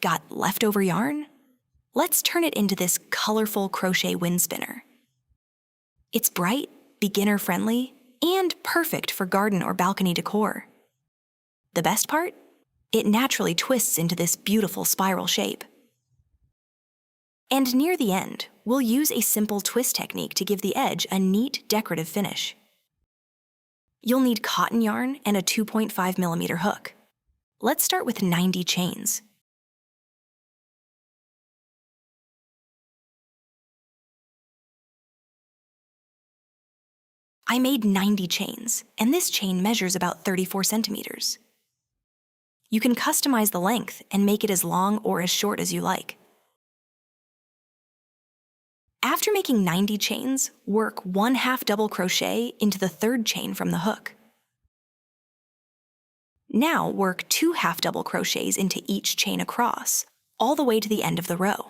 Got leftover yarn? Let's turn it into this colorful crochet wind spinner. It's bright, beginner-friendly, and perfect for garden or balcony decor. The best part? It naturally twists into this beautiful spiral shape. And near the end, we'll use a simple twist technique to give the edge a neat decorative finish. You'll need cotton yarn and a 2.5mm hook. Let's start with 90 chains. I made 90 chains, and this chain measures about 34 centimeters. You can customize the length and make it as long or as short as you like. After making 90 chains, work 1/2 double crochet into the third chain from the hook. Now work 2 half double crochets into each chain across, all the way to the end of the row.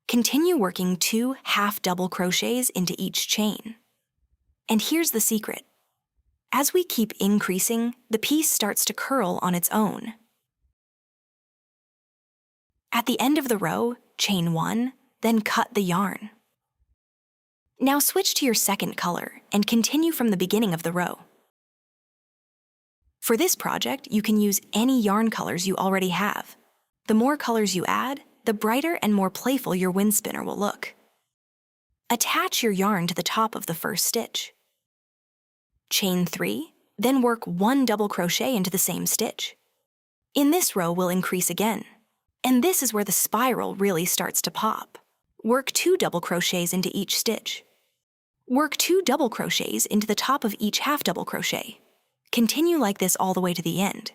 Continue working 2 half double crochets into each chain. And here's the secret. As we keep increasing, the piece starts to curl on its own. At the end of the row, chain 1, then cut the yarn. Now switch to your second color and continue from the beginning of the row. For this project, you can use any yarn colors you already have. The more colors you add, the brighter and more playful your wind spinner will look. Attach your yarn to the top of the first stitch. Chain 3, then work 1 double crochet into the same stitch. In this row, we'll increase again. And this is where the spiral really starts to pop. Work 2 double crochets into each stitch. Work 2 double crochets into the top of each half double crochet. Continue like this all the way to the end.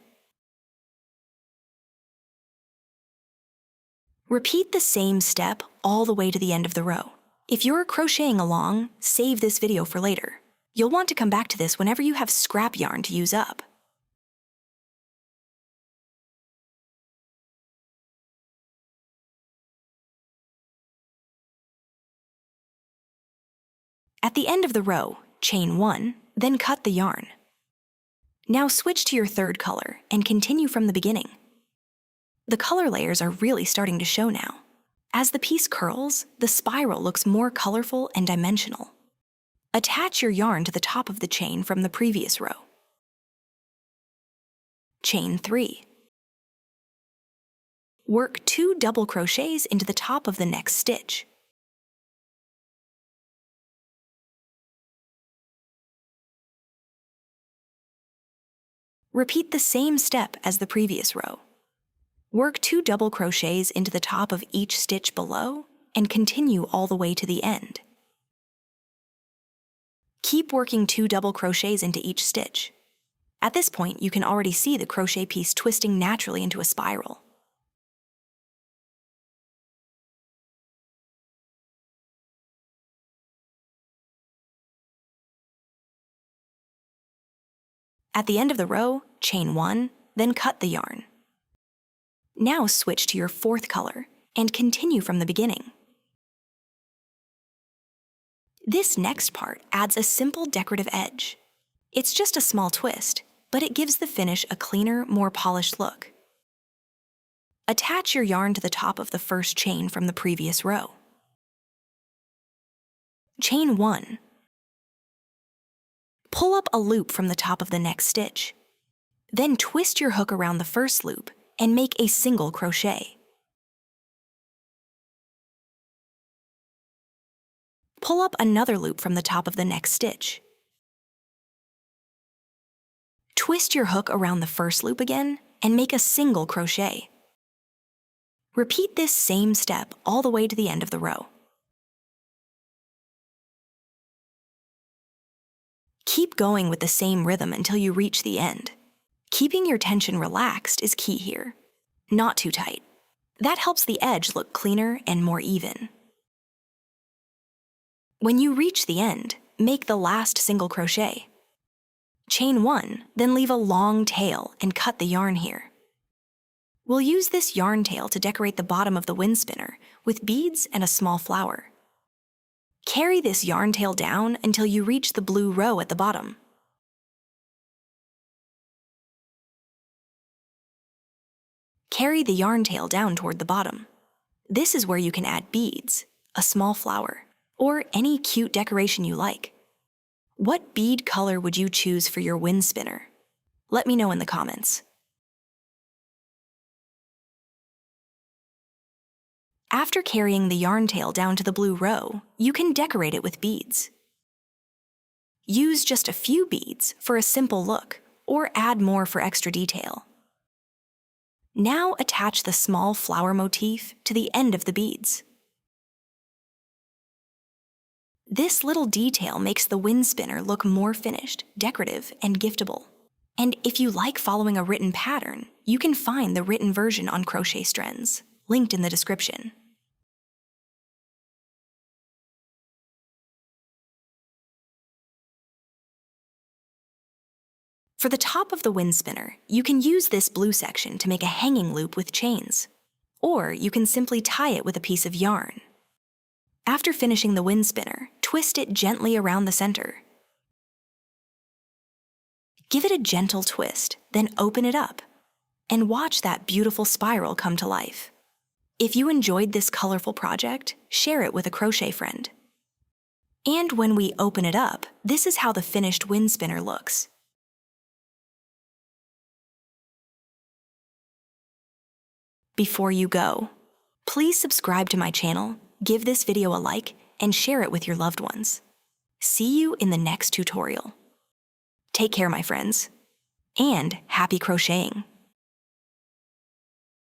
Repeat the same step all the way to the end of the row. If you're crocheting along, save this video for later. You'll want to come back to this whenever you have scrap yarn to use up. At the end of the row, chain 1, then cut the yarn. Now switch to your third color and continue from the beginning. The color layers are really starting to show now. As the piece curls, the spiral looks more colorful and dimensional. Attach your yarn to the top of the chain from the previous row. Chain 3. Work 2 double crochets into the top of the next stitch. Repeat the same step as the previous row. Work 2 double crochets into the top of each stitch below and continue all the way to the end. Keep working 2 double crochets into each stitch. At this point, you can already see the crochet piece twisting naturally into a spiral. At the end of the row, chain 1, then cut the yarn. Now switch to your fourth color and continue from the beginning. This next part adds a simple decorative edge. It's just a small twist, but it gives the finish a cleaner, more polished look. Attach your yarn to the top of the first chain from the previous row. Chain 1. Pull up a loop from the top of the next stitch. Then twist your hook around the first loop and make a single crochet. Pull up another loop from the top of the next stitch. Twist your hook around the first loop again and make a single crochet. Repeat this same step all the way to the end of the row. Keep going with the same rhythm until you reach the end. Keeping your tension relaxed is key here, not too tight. That helps the edge look cleaner and more even. When you reach the end, make the last single crochet. Chain 1, then leave a long tail and cut the yarn here. We'll use this yarn tail to decorate the bottom of the wind spinner with beads and a small flower. Carry this yarn tail down until you reach the blue row at the bottom. Carry the yarn tail down toward the bottom. This is where you can add beads, a small flower, or any cute decoration you like. What bead color would you choose for your wind spinner? Let me know in the comments. After carrying the yarn tail down to the blue row, you can decorate it with beads. Use just a few beads for a simple look, or add more for extra detail. Now attach the small flower motif to the end of the beads. This little detail makes the wind spinner look more finished, decorative, and giftable. And if you like following a written pattern, you can find the written version on Crochet Trends, linked in the description. For the top of the wind spinner, you can use this blue section to make a hanging loop with chains, or you can simply tie it with a piece of yarn. After finishing the wind spinner, twist it gently around the center. Give it a gentle twist, then open it up, and watch that beautiful spiral come to life. If you enjoyed this colorful project, share it with a crochet friend. And when we open it up, this is how the finished wind spinner looks. Before you go, please subscribe to my channel, give this video a like, and share it with your loved ones. See you in the next tutorial. Take care, my friends, and happy crocheting!